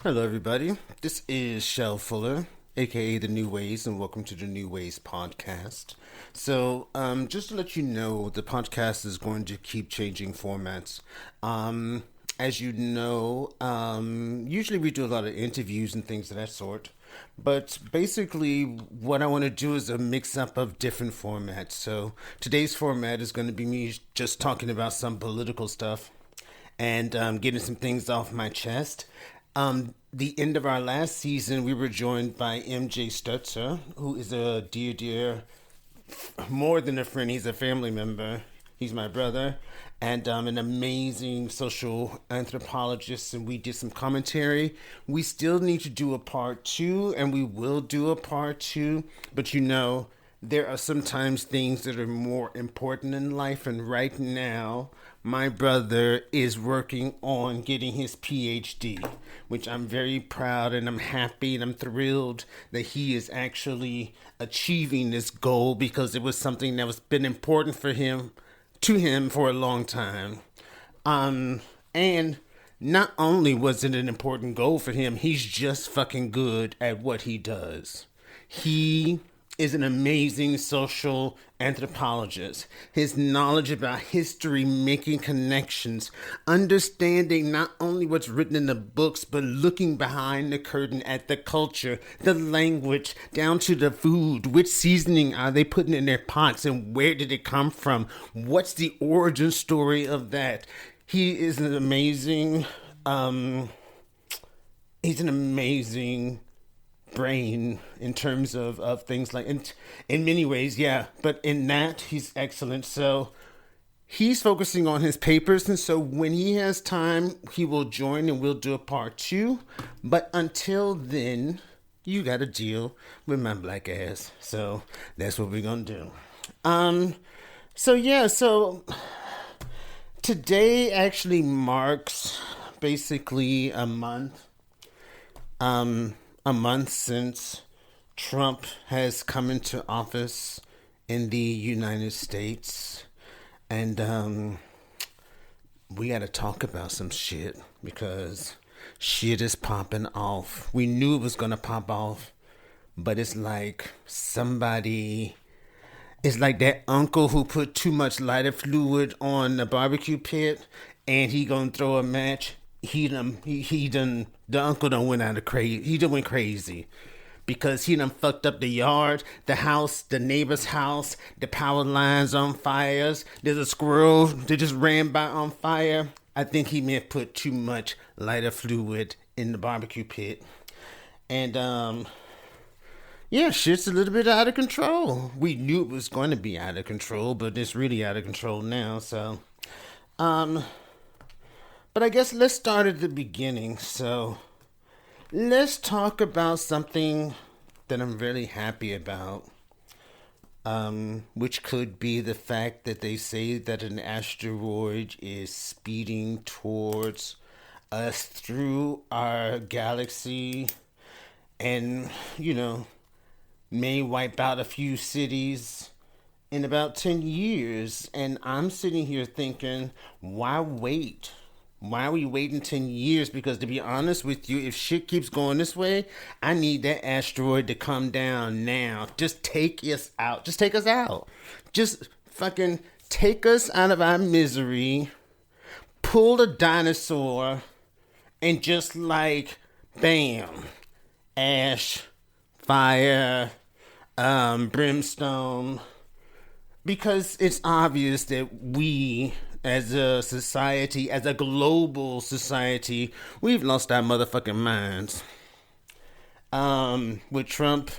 Hello, everybody. This is Shel Fuller, aka The New Ways, and welcome to the New Ways podcast. So, just to let you know, the podcast is going to keep changing formats. As you know, usually we do a lot of interviews and things of that sort. But basically, what I want to do is a mix-up of different formats. So, today's format is going to be me just talking about some political stuff and getting some things off my chest. The end of our last season, we were joined by MJ Stutzer, who is a dear, more than a friend. He's a family member. He's my brother, and an amazing social anthropologist. And we did some commentary. We still need to do a part 2, and we will do a part 2. But you know, there are sometimes things that are more important in life, and right now, my brother is working on getting his PhD, which I'm very proud and I'm happy and I'm thrilled that he is actually achieving this goal, because it was something that was been important for him, to him, for a long time. And not only was it an important goal for him, he's just fucking good at what he does. He is an amazing social anthropologist. His knowledge about history, making connections, understanding not only what's written in the books, but looking behind the curtain at the culture, the language, down to the food. Which seasoning are they putting in their pots and where did it come from? What's the origin story of that? He is an amazing, brain in terms of things like, in many ways, yeah, but in that he's excellent. So he's focusing on his papers, and so when he has time he will join and we'll do a part 2. But until then, you gotta deal with my black ass, so that's what we're gonna do. So today actually marks basically a month since Trump has come into office in the United States. And we got to talk about some shit, because shit is popping off. We knew it was going to pop off, but it's like it's like that uncle who put too much lighter fluid on the barbecue pit and he gonna throw a match. The uncle done went out of crazy. He done went crazy because he done fucked up the yard, the house, the neighbor's house, the power lines on fires. There's a squirrel that just ran by on fire. I think he may have put too much lighter fluid in the barbecue pit. And, shit's a little bit out of control. We knew it was going to be out of control, but it's really out of control now, so, but I guess let's start at the beginning. So let's talk about something that I'm really happy about, which could be the fact that they say that an asteroid is speeding towards us through our galaxy and, may wipe out a few cities in about 10 years. And I'm sitting here thinking, why wait? Why are we waiting 10 years? Because to be honest with you, if shit keeps going this way, I need that asteroid to come down now. Just take us out. Just take us out. Just fucking take us out of our misery. Pull the dinosaur and just like, bam, ash, fire, brimstone. Because it's obvious that we, as a society, as a global society, we've lost our motherfucking minds. With Trump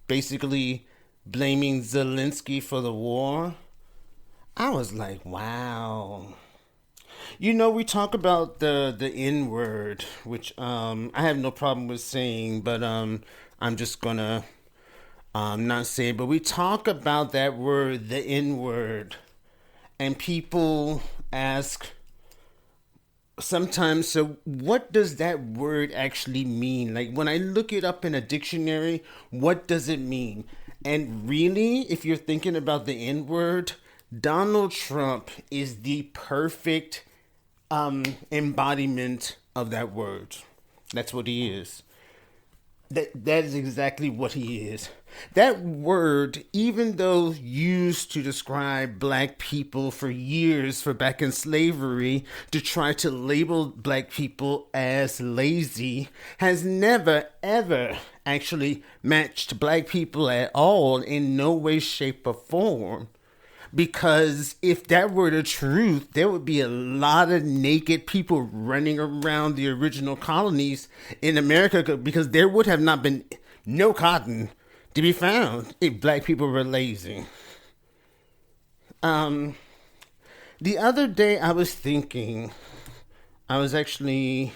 basically blaming Zelensky for the war, I was like, wow. We talk about the N-word, which I have no problem with saying, but I'm just gonna not say it. But we talk about that word, the N-word, and people ask, sometimes, so what does that word actually mean? Like when I look it up in a dictionary, what does it mean? And really, if you're thinking about the N word, Donald Trump is the perfect embodiment of that word. That's what he is. That is exactly what he is. That word, even though used to describe black people for years, for back in slavery, to try to label black people as lazy, has never ever actually matched black people at all in no way, shape, or form. Because if that were the truth, there would be a lot of naked people running around the original colonies in America because there would have not been no cotton to be found if black people were lazy. Um, the other day I was thinking, I was actually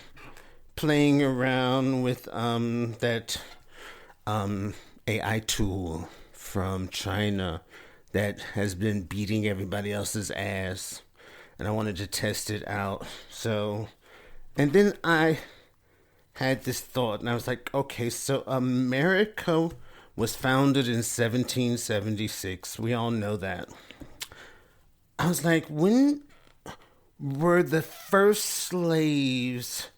playing around with that AI tool from China that has been beating everybody else's ass, and I wanted to test it out. So, and then I had this thought, and I was like, okay, so America was founded in 1776. We all know that. I was like, when were the first slaves?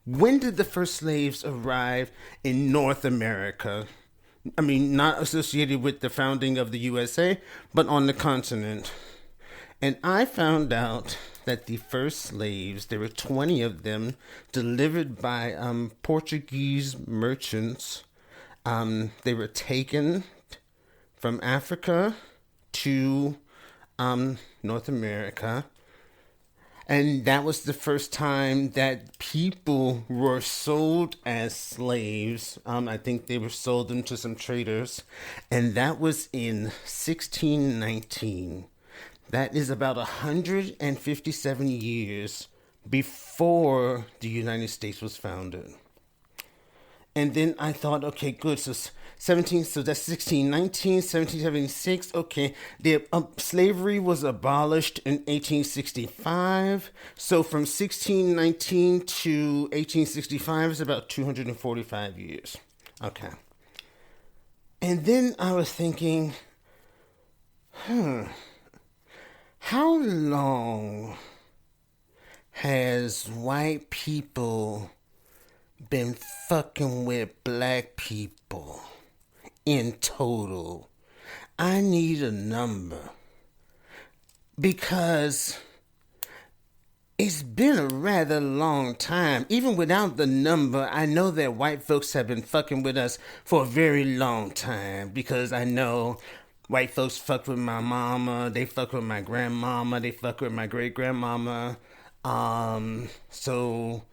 When did the first slaves arrive in North America? I mean, not associated with the founding of the USA, but on the continent. And I found out that the first slaves, there were 20 of them, delivered by Portuguese merchants. They were taken from Africa to North America. And that was the first time that people were sold as slaves. I think they were sold them to some traders. And that was in 1619. That is about 157 years before the United States was founded. And then I thought, okay, good. So 17, so that's 1619, 1776. Okay, the slavery was abolished in 1865. So from 1619 to 1865 is about 245 years. Okay. And then I was thinking, how long has white people been fucking with black people in total? I need a number because it's been a rather long time. Even without the number, I know that white folks have been fucking with us for a very long time because I know white folks fuck with my mama, they fuck with my grandmama, they fuck with my great grandmama. So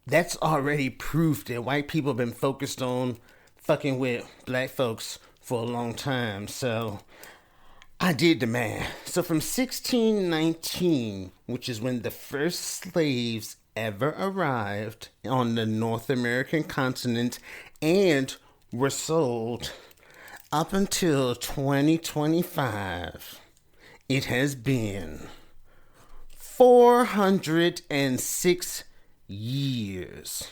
that's already proof that white people have been focused on fucking with black folks for a long time. So I did the math. So from 1619, which is when the first slaves ever arrived on the North American continent and were sold, up until 2025, it has been 406 years.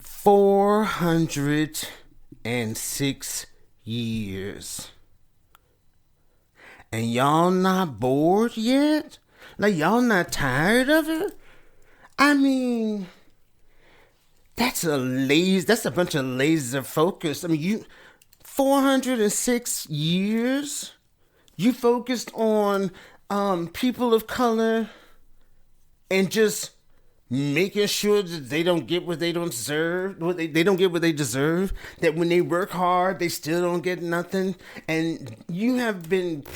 406 years. And y'all not bored yet? Like, y'all not tired of it? I mean, that's a bunch of laser focus. I mean, 406 years? You focused on people of color and just making sure that they don't get what they don't deserve, they don't get what they deserve, that when they work hard, they still don't get nothing. And you have been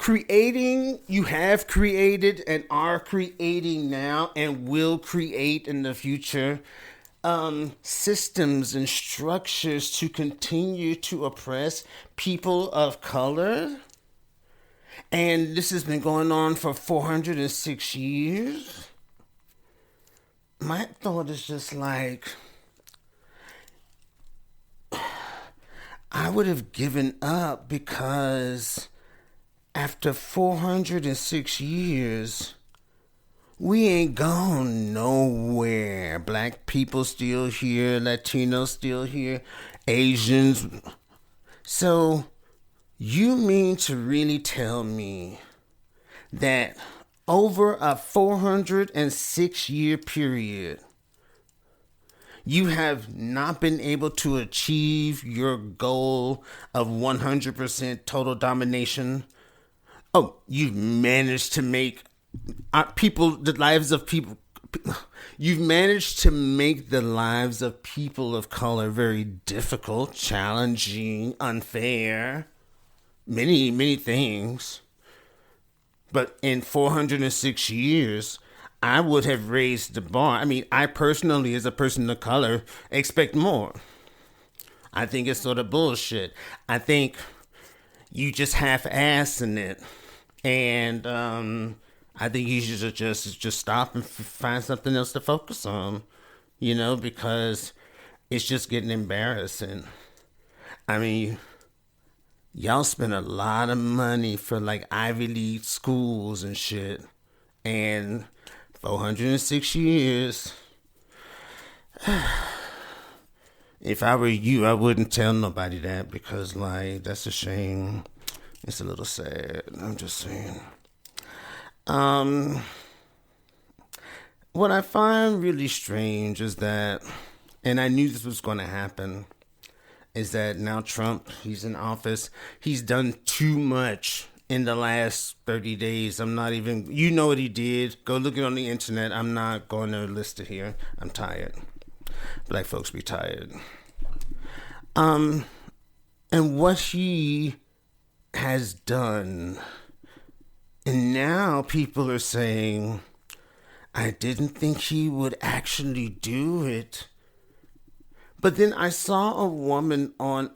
you have created and are creating now and will create in the future systems and structures to continue to oppress people of color. And this has been going on for 406 years. My thought is just like, I would have given up because after 406 years, We ain't gone nowhere. Black people still here, Latinos still here, Asians. So, you mean to really tell me that over a 406-year period, you have not been able to achieve your goal of 100% total domination? Oh, you've managed to make the lives of people. You've managed to make the lives of people of color very difficult, challenging, unfair, many things. But in 406 years, I would have raised the bar. I mean, I personally, as a person of color, expect more. I think it's sort of bullshit. I think you just half-assing it. And I think you should just stop and find something else to focus on, because it's just getting embarrassing. I mean, y'all spend a lot of money for like Ivy League schools and shit, and 406 years. If I were you, I wouldn't tell nobody that, because like that's a shame. It's a little sad. I'm just saying. What I find really strange is that, and I knew this was going to happen, is that now Trump, he's in office. He's done too much in the last 30 days. I'm not even, you know what he did. Go look it on the internet. I'm not going to list it here. I'm tired. Black folks be tired. And what he has done, and now people are saying, I didn't think he would actually do it. But then I saw a woman on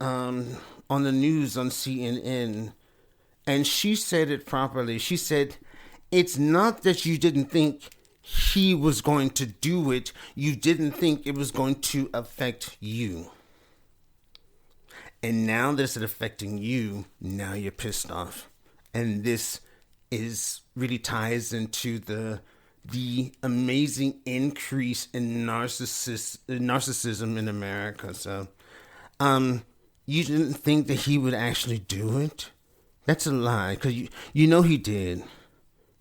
the news on CNN, and she said it properly. She said, it's not that you didn't think he was going to do it. You didn't think it was going to affect you. And now that it's affecting you, now you're pissed off. And this really ties into the amazing increase in narcissism in America. So, you didn't think that he would actually do it? That's a lie, because you know he did.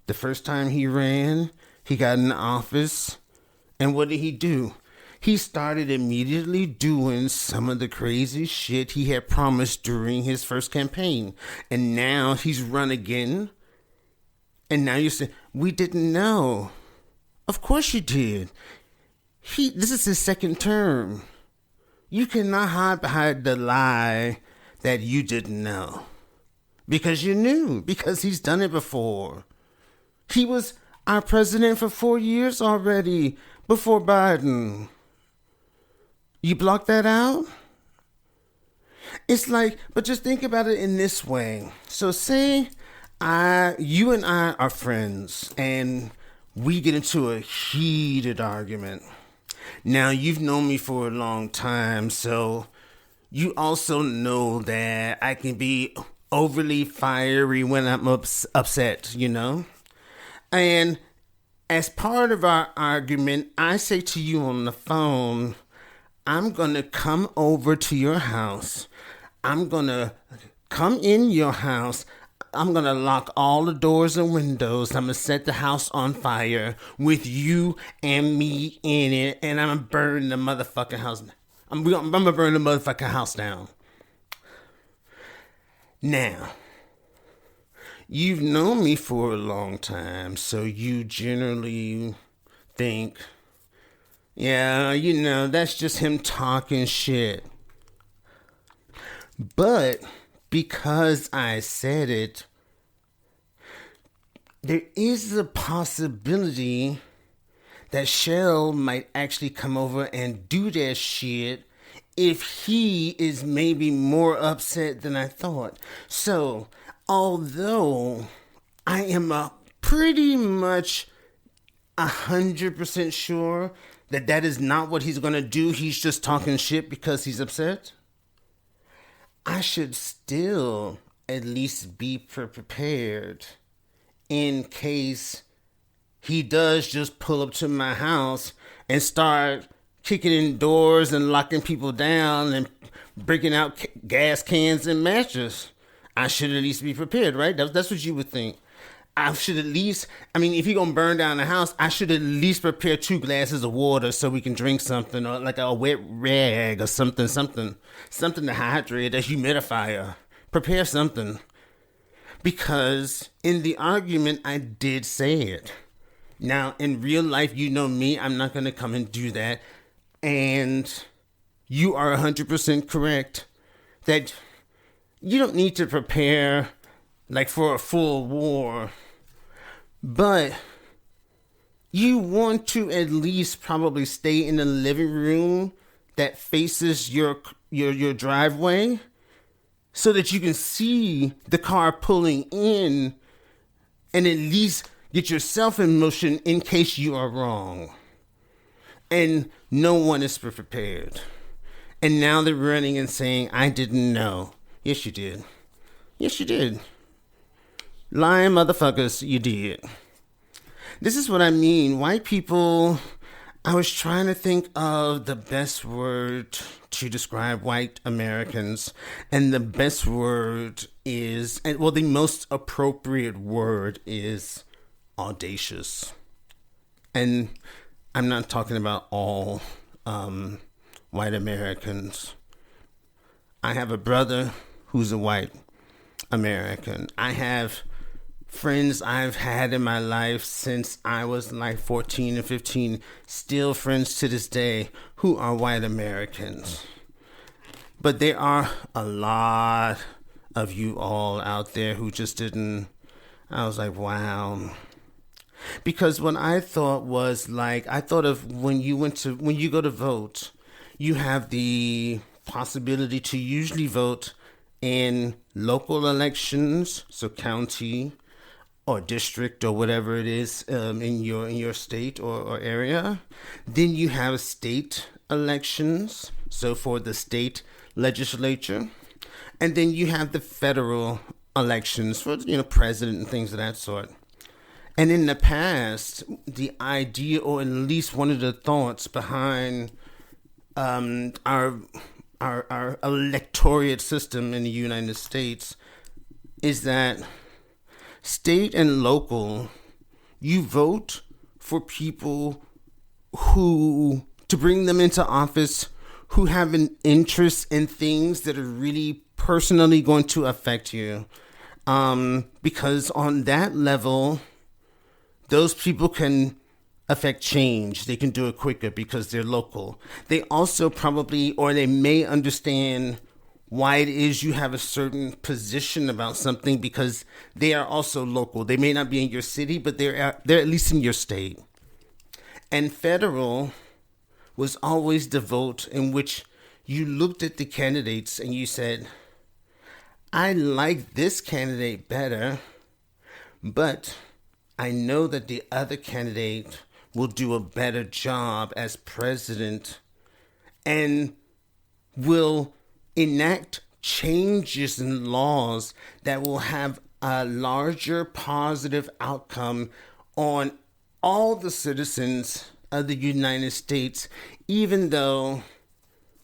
The first time he ran, he got in office, and what did he do? He started immediately doing some of the crazy shit he had promised during his first campaign. And now he's run again. And now you say, we didn't know. Of course you did. This is his second term. You cannot hide behind the lie that you didn't know. Because you knew. Because he's done it before. He was our president for 4 years already. Before Biden. You block that out? It's like, but just think about it in this way. So say you and I are friends, and we get into a heated argument. Now, you've known me for a long time, so you also know that I can be overly fiery when I'm upset, And as part of our argument, I say to you on the phone, I'm going to come over to your house. I'm going to come in your house. I'm going to lock all the doors and windows. I'm going to set the house on fire with you and me in it. And I'm going to burn the motherfucking house. I'm going to burn the motherfucking house down. Now, you've known me for a long time, so you generally think, yeah, that's just him talking shit. But because I said it, there is a possibility that Shel might actually come over and do that shit if he is maybe more upset than I thought. So, although I am pretty much 100% sure that is not what he's going to do, he's just talking shit because he's upset, I should still at least be prepared in case he does just pull up to my house and start kicking in doors and locking people down and breaking out gas cans and matches. I should at least be prepared, right? That's what you would think. I should at least, I mean, if you're going to burn down the house, I should at least prepare 2 glasses of water so we can drink something, or like a wet rag or something to hydrate, a humidifier. Prepare something. Because in the argument, I did say it. Now, in real life, you know me, I'm not going to come and do that. And you are 100% correct that you don't need to prepare like for a full war, but you want to at least probably stay in the living room that faces your driveway so that you can see the car pulling in and at least get yourself in motion in case you are wrong. And no one is prepared. And now they're running and saying, I didn't know. Yes, you did. Yes, you did. Lying motherfuckers, you did. This is what I mean. White people, I was trying to think of the best word to describe white Americans. And the best word is, well, the most appropriate word is audacious. And I'm not talking about all white Americans. I have a brother who's a white American. I have friends I've had in my life since I was like 14 and 15, still friends to this day, who are white Americans. But there are a lot of you all out there who just didn't. I was like, wow. Because what I thought was like, I thought of when you go to vote, you have the possibility to usually vote in local elections, so county or district or whatever it is in your state or area. Then you have state elections, so for the state legislature, and then you have the federal elections for president and things of that sort. And in the past, the idea, or at least one of the thoughts behind our electorate system in the United States is that state and local, you vote for people to bring them into office who have an interest in things that are really personally going to affect you. Because on that level, those people can affect change. They can do it quicker because they're local. They also probably, or they may understand why it is you have a certain position about something because they are also local. They may not be in your city, but they're at least in your state. And federal was always the vote in which you looked at the candidates and you said, I like this candidate better, but I know that the other candidate will do a better job as president and will enact changes in laws that will have a larger positive outcome on all the citizens of the United States, even though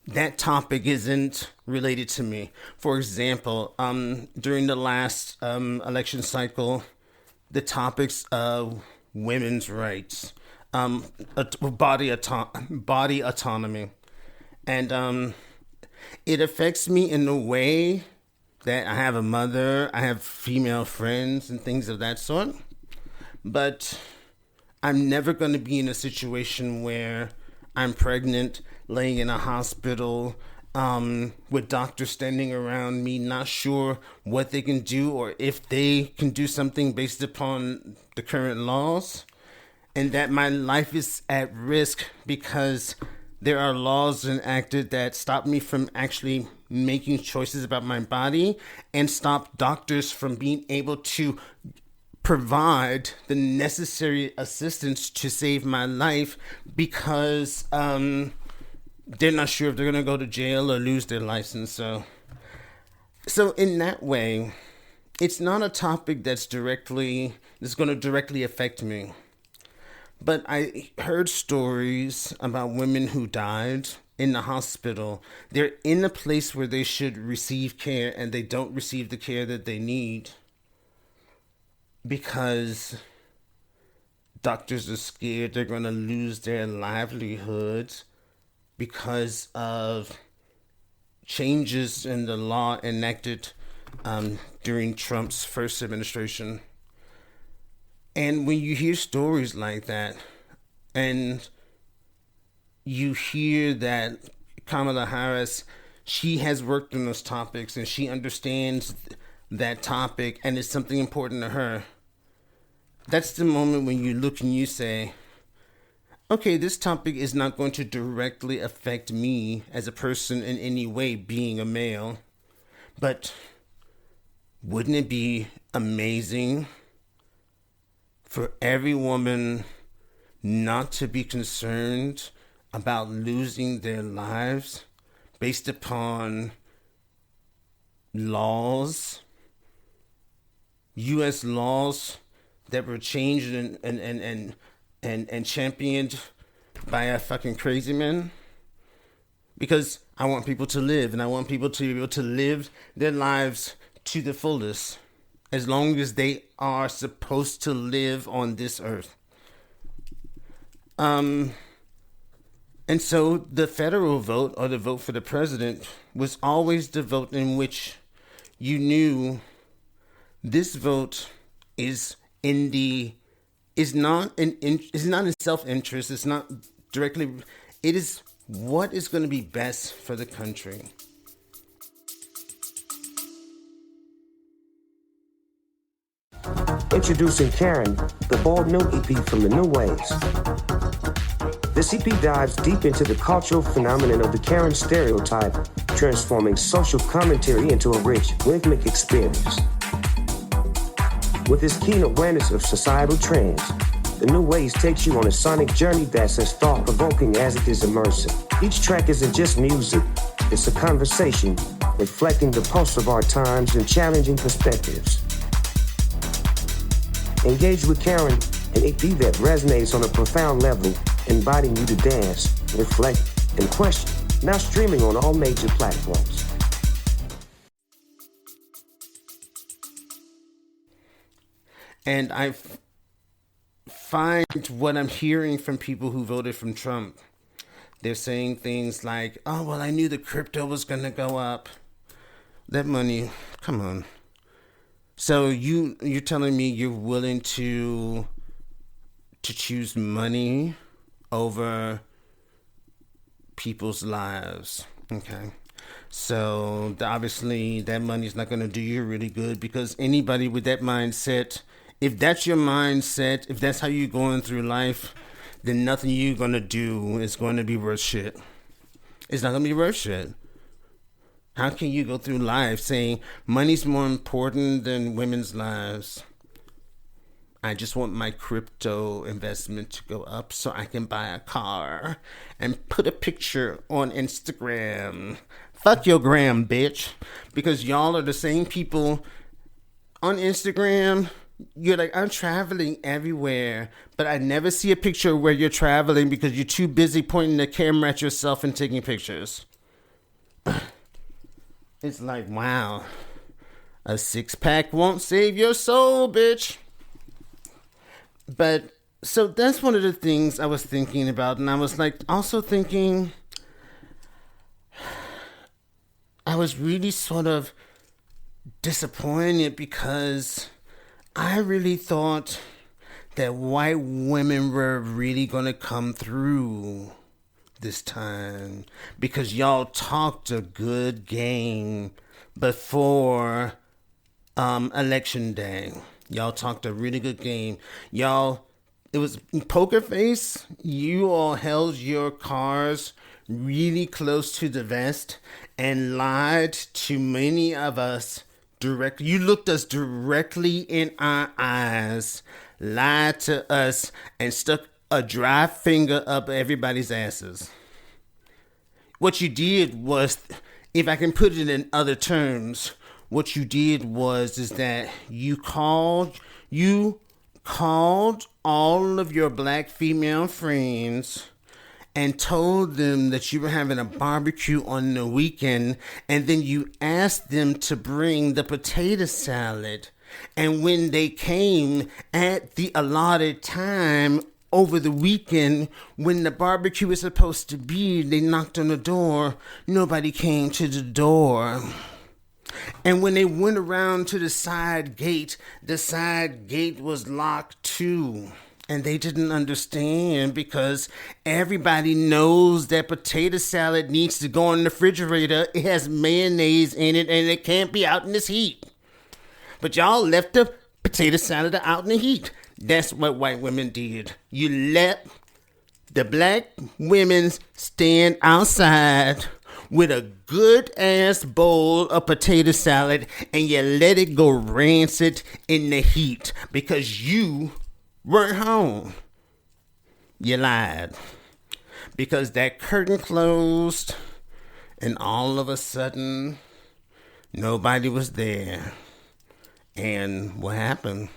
that topic isn't related to me. For example, during the last election cycle, the topics of women's rights, body autonomy, and it affects me in a way that I have a mother, I have female friends and things of that sort, but I'm never going to be in a situation where I'm pregnant, laying in a hospital, with doctors standing around me, not sure what they can do or if they can do something based upon the current laws, and that my life is at risk because there are laws enacted that stop me from actually making choices about my body and stop doctors from being able to provide the necessary assistance to save my life because they're not sure if they're going to go to jail or lose their license. So in that way, it's not a topic that's going to directly affect me. But I heard stories about women who died in the hospital. They're in a place where they should receive care and they don't receive the care that they need because doctors are scared they're going to lose their livelihoods because of changes in the law enacted during Trump's first administration. And when you hear stories like that, and you hear that Kamala Harris, she has worked on those topics and she understands that topic and it's something important to her, that's the moment when you look and you say, okay, this topic is not going to directly affect me as a person in any way, being a male, but wouldn't it be amazing for every woman not to be concerned about losing their lives based upon laws, U.S. laws that were changed and championed by a fucking crazy man? Because I want people to live, and I want people to be able to live their lives to the fullest, as long as they are supposed to live on this earth. And so the federal vote, or the vote for the president, was always the vote in which you knew this vote is not in self-interest. It's not directly. It is what is going to be best for the country. Introducing Karen, the bold new EP from the New Ways. This EP dives deep into the cultural phenomenon of the Karen stereotype, transforming social commentary into a rich, rhythmic experience. With its keen awareness of societal trends, the New Ways takes you on a sonic journey that's as thought-provoking as it is immersive. Each track isn't just music, it's a conversation, reflecting the pulse of our times and challenging perspectives. Engage with Karen, an EP that resonates on a profound level, inviting you to dance, reflect, and question. Now streaming on all major platforms. And I find what I'm hearing from people who voted from Trump, they're saying things like, oh, well, I knew the crypto was going to go up. That money, come on. So you're telling me you're willing to choose money over people's lives? Okay. So obviously that money's not going to do you really good, because anybody with that mindset, if that's your mindset, if that's how you're going through life, then nothing you're going to do is going to be worth shit. It's not going to be worth shit. How can you go through life saying money's more important than women's lives? I just want my crypto investment to go up so I can buy a car and put a picture on Instagram. Fuck your gram, bitch. Because y'all are the same people on Instagram. You're like, I'm traveling everywhere, but I never see a picture where you're traveling because you're too busy pointing the camera at yourself and taking pictures. It's like, wow, a 6-pack won't save your soul, bitch. But so that's one of the things I was thinking about. And I was like, also thinking, I was really sort of disappointed because I really thought that white women were really going to come through this time, because y'all talked a good game before election day. Y'all talked a really good game. Y'all, it was poker face. You all held your cards really close to the vest and lied to many of us directly. You looked us directly in our eyes, lied to us, and stuck a dry finger up everybody's asses. What you did was, if I can put it in other terms, what you did was is that you called called all of your black female friends and told them that you were having a barbecue on the weekend, and then you asked them to bring the potato salad. And when they came at the allotted time over the weekend, when the barbecue was supposed to be, they knocked on the door. Nobody came to the door. And when they went around to the side gate was locked too. And they didn't understand, because everybody knows that potato salad needs to go in the refrigerator. It has mayonnaise in it, and it can't be out in this heat. But y'all left the potato salad out in the heat. That's what white women did. You let the black women stand outside with a good ass bowl of potato salad, and you let it go rancid in the heat because you weren't home. You lied. Because that curtain closed, and all of a sudden, nobody was there. And what happened?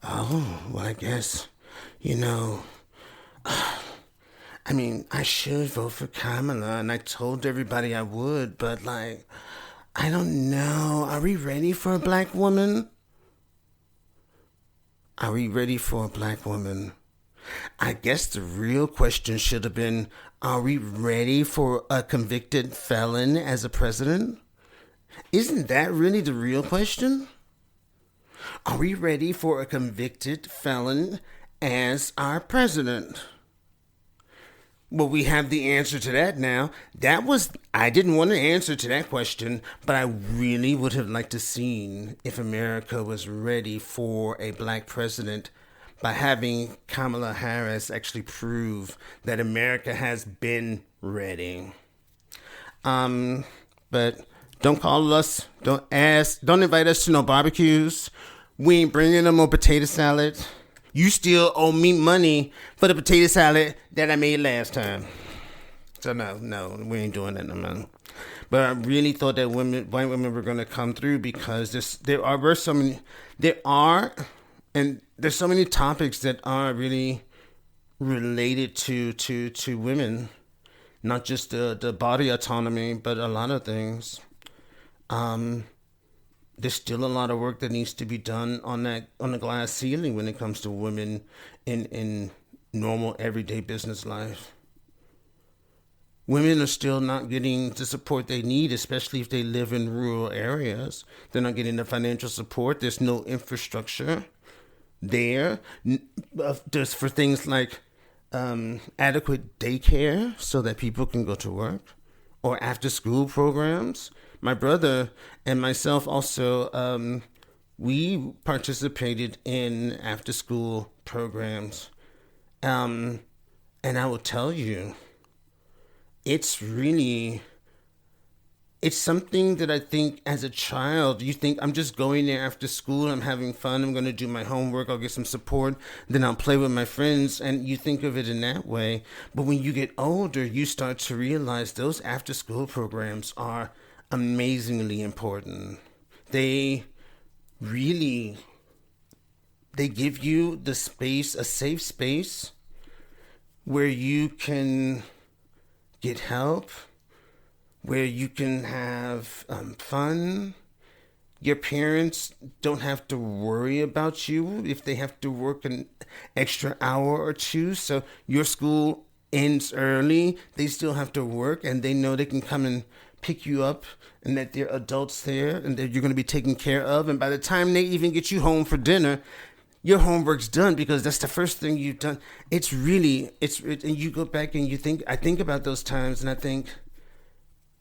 Oh, well, I guess, I should vote for Kamala, and I told everybody I would, but, I don't know. Are we ready for a black woman? Are we ready for a black woman? I guess the real question should have been, are we ready for a convicted felon as a president? Isn't that really the real question? Are we ready for a convicted felon as our president? Well, we have the answer to that now. I didn't want an answer to that question, but I really would have liked to seen if America was ready for a black president by having Kamala Harris actually prove that America has been ready. But don't call us, don't invite us to no barbecues. We ain't bringing no more potato salad. You still owe me money for the potato salad that I made last time. So no, we ain't doing that no more. But I really thought that white women were going to come through, because there's so many topics that are really related to women, not just the body autonomy, but a lot of things. There's still a lot of work that needs to be done on the glass ceiling when it comes to women in normal everyday business life. Women are still not getting the support they need, especially if they live in rural areas. They're not getting the financial support. There's no infrastructure there. There's for things like adequate daycare so that people can go to work, or after school programs. My brother and myself also, we participated in after school programs. And I will tell you, it's something that I think as a child, you think, I'm just going there after school, I'm having fun, I'm going to do my homework, I'll get some support, then I'll play with my friends, and you think of it in that way. But when you get older, you start to realize those after school programs are amazingly important. They give you the space, a safe space, where you can get help, where you can have fun. Your parents don't have to worry about you if they have to work an extra hour or two. So your school ends early. They still have to work, and they know they can come and pick you up, and that there are adults there, and that you're going to be taken care of. And by the time they even get you home for dinner, your homework's done, because that's the first thing you've done. And you go back and I think about those times, and I think,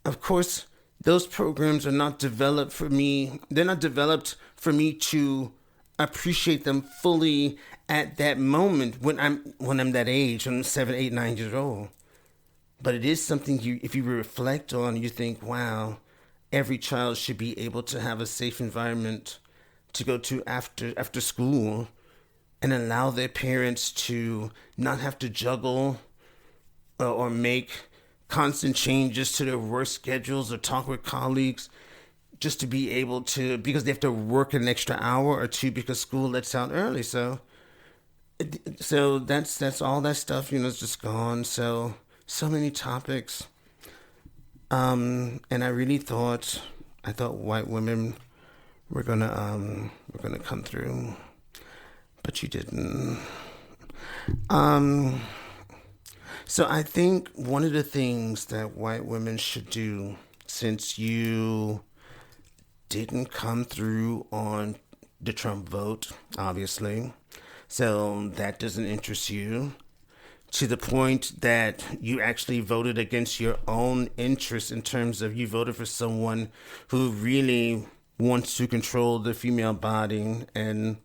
of course, those programs are not developed for me. They're not developed for me to appreciate them fully at that moment when I'm that age, when I'm 7, 8, 9 years old. But it is something if you reflect on, you think, wow, every child should be able to have a safe environment to go to after school, and allow their parents to not have to juggle or make constant changes to their work schedules or talk with colleagues. just to be able to, because they have to work an extra hour or two because school lets out early. So that's all that stuff, is just gone. So many topics. And I really I thought white women were gonna come through, but you didn't. So I think one of the things that white women should do, since you didn't come through on the Trump vote, obviously, so that doesn't interest you, to the point that you actually voted against your own interests, in terms of you voted for someone who really wants to control the female body, and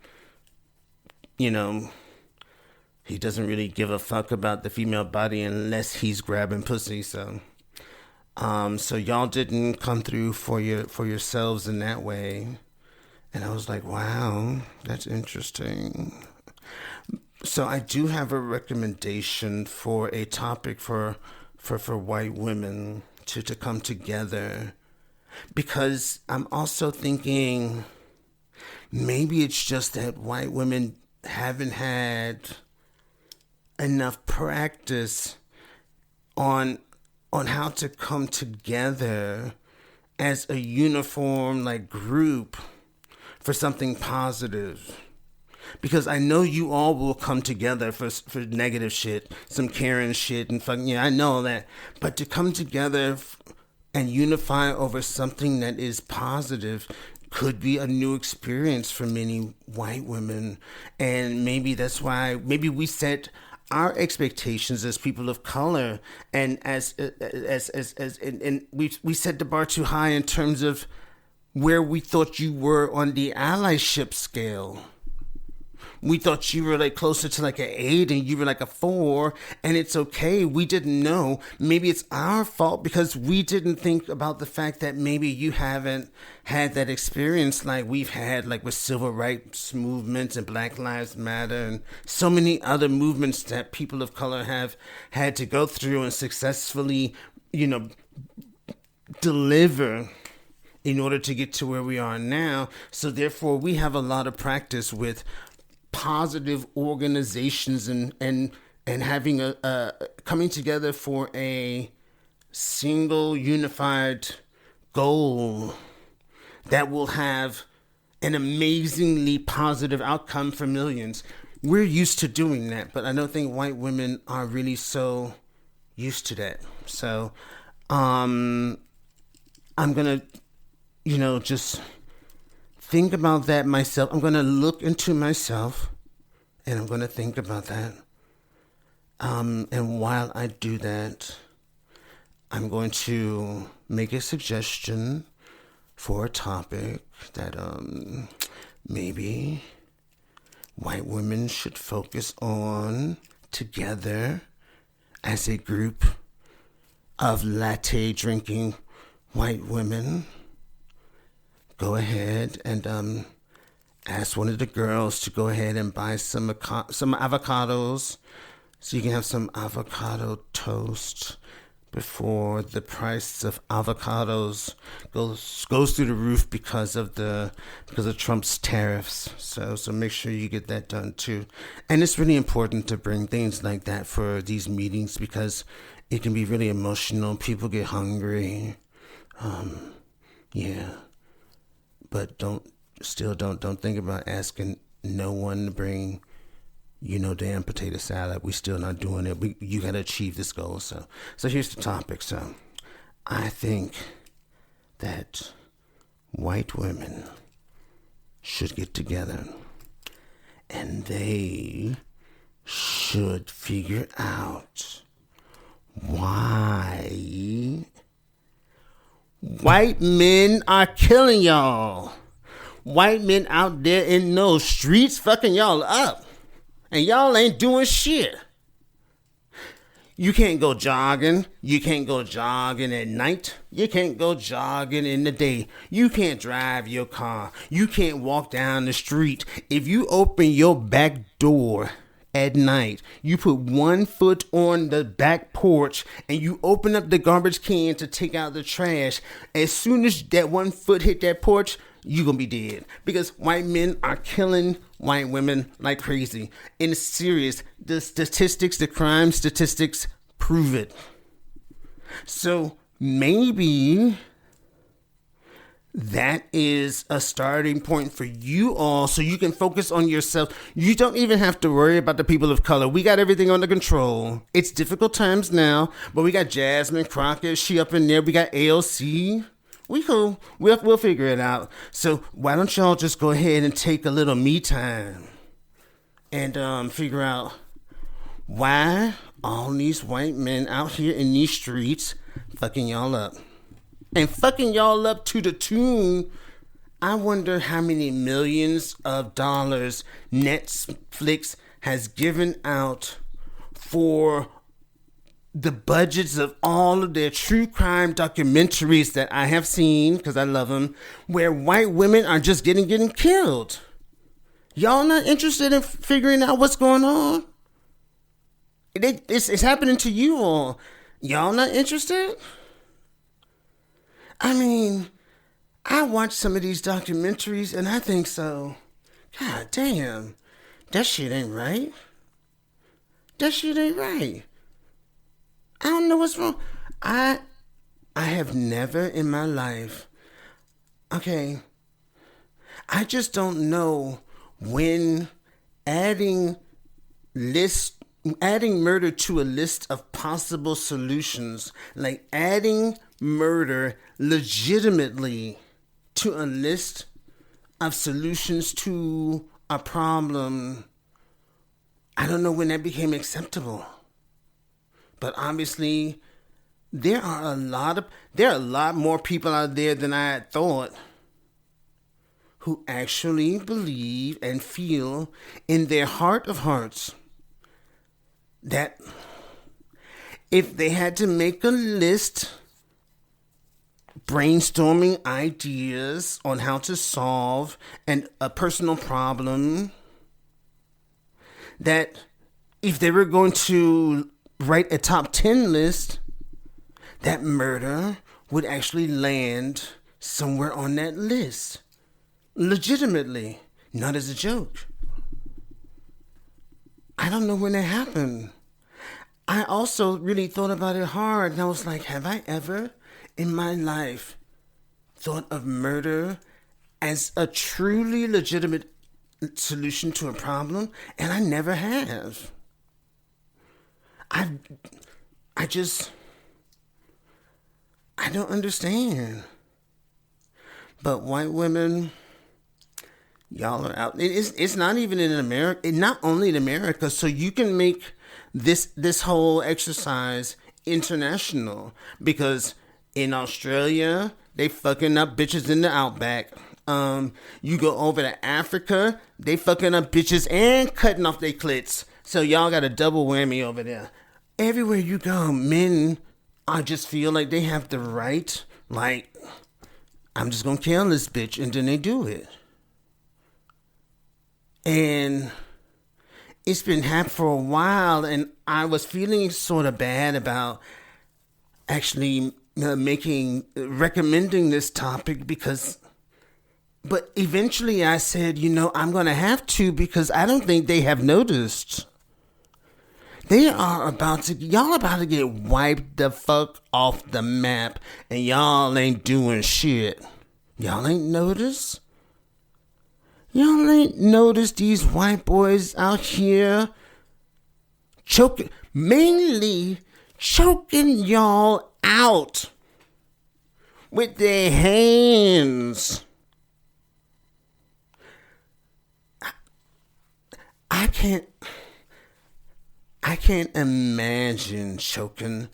he doesn't really give a fuck about the female body unless he's grabbing pussy. So y'all didn't come through for yourselves in that way. And I was like, wow, that's interesting. So I do have a recommendation for a topic for white women to come together, because I'm also thinking maybe it's just that white women haven't had enough practice on how to come together as a uniform group for something positive. Because I know you all will come together for negative shit, some Karen shit, and fucking, I know that. But to come together and unify over something that is positive could be a new experience for many white women. And maybe that's why, maybe we set our expectations as people of color, and and we set the bar too high in terms of where we thought you were on the allyship scale. We thought you were closer to an 8 and you were a 4, and it's okay. We didn't know. Maybe it's our fault because we didn't think about the fact that maybe you haven't had that experience like we've had, with civil rights movements and Black Lives Matter and so many other movements that people of color have had to go through and successfully, deliver in order to get to where we are now. So therefore, we have a lot of practice with positive organizations and having a coming together for a single unified goal that will have an amazingly positive outcome for millions. We're used to doing that, but I don't think white women are really so used to that. So I'm gonna just think about that myself. I'm going to look into myself and I'm going to think about that. And while I do that, I'm going to make a suggestion for a topic that maybe white women should focus on together as a group of latte drinking white women. Go ahead and ask one of the girls to go ahead and buy some avocados, so you can have some avocado toast before the price of avocados goes through the roof because of Trump's tariffs. So make sure you get that done too. And it's really important to bring things like that for these meetings because it can be really emotional. People get hungry. Yeah. But don't think about asking no one to bring, damn potato salad. We still not doing it. You gotta achieve this goal. So here's the topic. So I think that white women should get together and they should figure out why white men are killing y'all. White men out there in those streets fucking y'all up. And y'all ain't doing shit. You can't go jogging. You can't go jogging at night. You can't go jogging in the day. You can't drive your car. You can't walk down the street. If you open your back door at night, you put one foot on the back porch and you open up the garbage can to take out the trash, as soon as that one foot hit that porch, you're gonna be dead. Because white men are killing white women like crazy. And it's serious. The statistics, the crime statistics prove it. So maybe that is a starting point for you all, so you can focus on yourself. You don't even have to worry about the people of color. We got everything under control. It's difficult times now, but we got Jasmine Crockett. She up in there. We got ALC. We cool. We'll figure it out. So why don't y'all just go ahead and take a little me time and figure out why all these white men out here in these streets fucking y'all up. And fucking y'all up to the tune, I wonder how many millions of dollars Netflix has given out for the budgets of all of their true crime documentaries that I have seen, because I love them, where white women are just getting killed. Y'all not interested in figuring out what's going on? It's happening to you all. Y'all not interested? I mean, I watch some of these documentaries and I think so. God damn, that shit ain't right. That shit ain't right. I don't know what's wrong. I have never in my life, okay, I just don't know when adding murder to a list of possible solutions, like adding murder legitimately to a list of solutions to a problem, I don't know when that became acceptable. But obviously, there are a lot more people out there than I had thought who actually believe and feel in their heart of hearts that if they had to make a list brainstorming ideas on how to solve a personal problem, that if they were going to write a top 10 list, that murder would actually land somewhere on that list. Legitimately, not as a joke. I don't know when that happened. I also really thought about it hard, and I was like, have I ever in my life thought of murder as a truly legitimate solution to a problem? And I never have. I don't understand. But white women, y'all are out. It's not even in America. Not only in America. So you can make this whole exercise international, because in Australia they fucking up bitches in the outback. You go over to Africa, they fucking up bitches and cutting off their clits. So y'all got a double whammy over there. Everywhere you go, men, I just feel like they have the right, like, I'm just gonna kill this bitch, and then they do it. And it's been happening for a while, and I was feeling sort of bad about actually recommending this topic, but eventually I said, I'm gonna have to, because I don't think they have noticed. Y'all about to get wiped the fuck off the map, and y'all ain't doing shit. Y'all ain't noticed? Y'all ain't noticed these white boys out here mainly choking y'all out with their hands. I can't imagine choking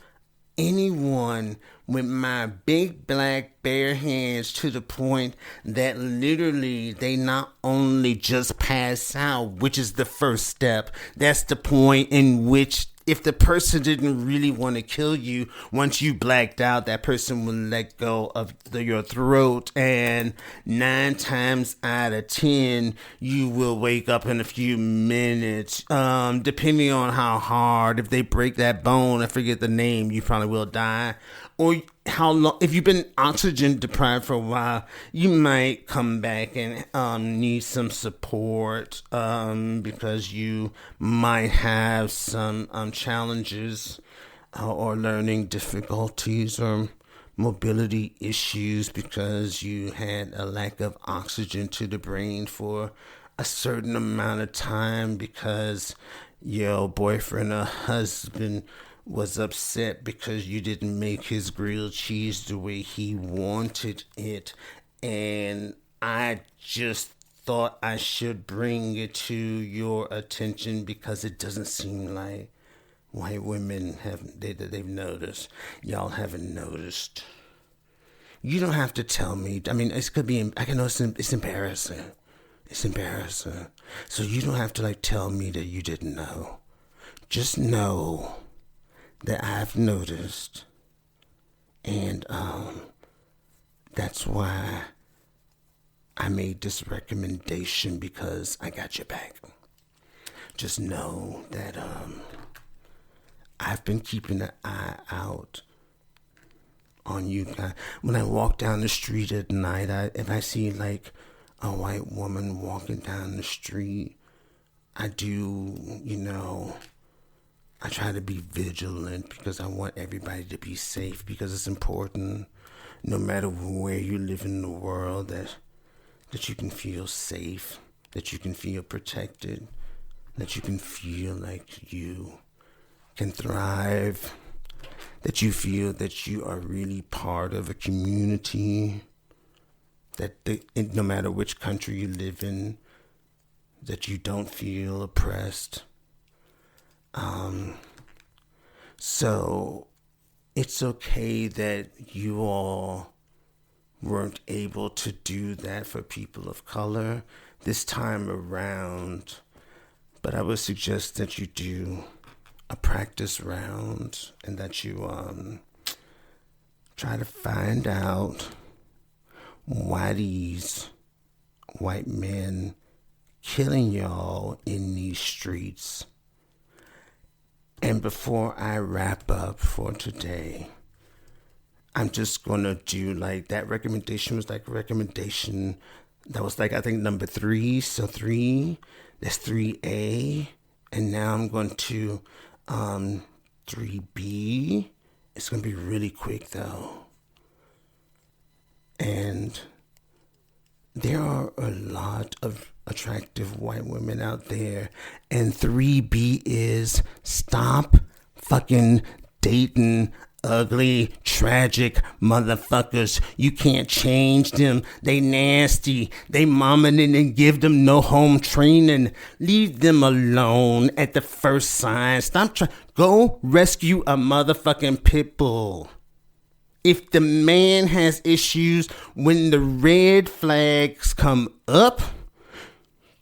anyone with my big black bare hands to the point that literally they not only just pass out, which is the first step, that's the point in which if the person didn't really want to kill you, once you blacked out, that person will let go of your throat, and 9 times out of 10, you will wake up in a few minutes. Depending on how hard, if they break that bone, I forget the name, you probably will die. Or how long, if you've been oxygen deprived for a while, you might come back and need some support because you might have some challenges or learning difficulties or mobility issues because you had a lack of oxygen to the brain for a certain amount of time because your boyfriend or husband was upset because you didn't make his grilled cheese the way he wanted it. And I just thought I should bring it to your attention because it doesn't seem like white women they've noticed. Y'all haven't noticed. You don't have to tell me. I mean, it could be, I can know it's embarrassing. It's embarrassing. So you don't have to tell me that you didn't know. Just know that I've noticed, and that's why I made this recommendation, because I got your back. Just know that I've been keeping an eye out on you guys. When I walk down the street at night, if I see a white woman walking down the street, I do, I try to be vigilant because I want everybody to be safe, because it's important, no matter where you live in the world, that you can feel safe, that you can feel protected, that you can feel like you can thrive, that you feel that you are really part of a community, that no matter which country you live in, that you don't feel oppressed. So it's okay that you all weren't able to do that for people of color this time around, but I would suggest that you do a practice round and that you try to find out why these white men killing y'all in these streets. And before I wrap up for today, I'm just going to do that recommendation was a recommendation that was I think number 3. So 3, that's 3A. And now I'm going to 3B. It's going to be really quick though. And there are a lot of attractive white women out there. And 3B is stop fucking dating ugly, tragic motherfuckers. You can't change them. They nasty. They mama didn't give them no home training. Leave them alone at the first sign. Go rescue a motherfucking pit bull. If the man has issues, when the red flags come up,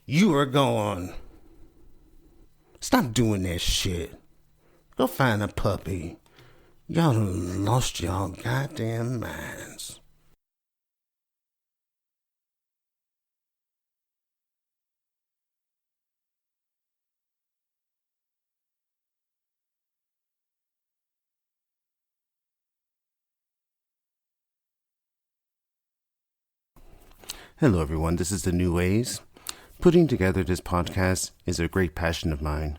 you are gone. Stop doing that shit. Go find a puppy. Y'all done lost y'all goddamn minds. Hello everyone, this is The New Ways. Putting together this podcast is a great passion of mine.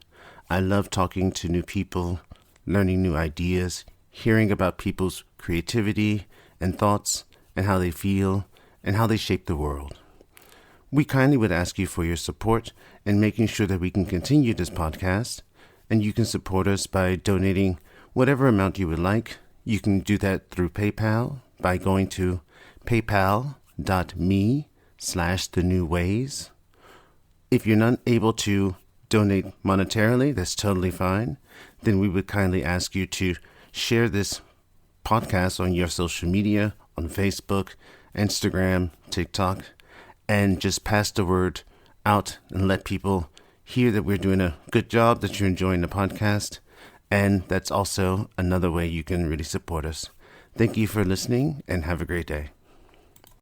I love talking to new people, learning new ideas, hearing about people's creativity and thoughts and how they feel and how they shape the world. We kindly would ask you for your support in making sure that we can continue this podcast, and you can support us by donating whatever amount you would like. You can do that through PayPal by going to paypal.me/thenewways. If you're not able to donate monetarily, that's totally fine. Then we would kindly ask you to share this podcast on your social media, on Facebook, Instagram, TikTok, and just pass the word out and let people hear that we're doing a good job, that you're enjoying the podcast, And that's also another way you can really support us. Thank you for listening and have a great day.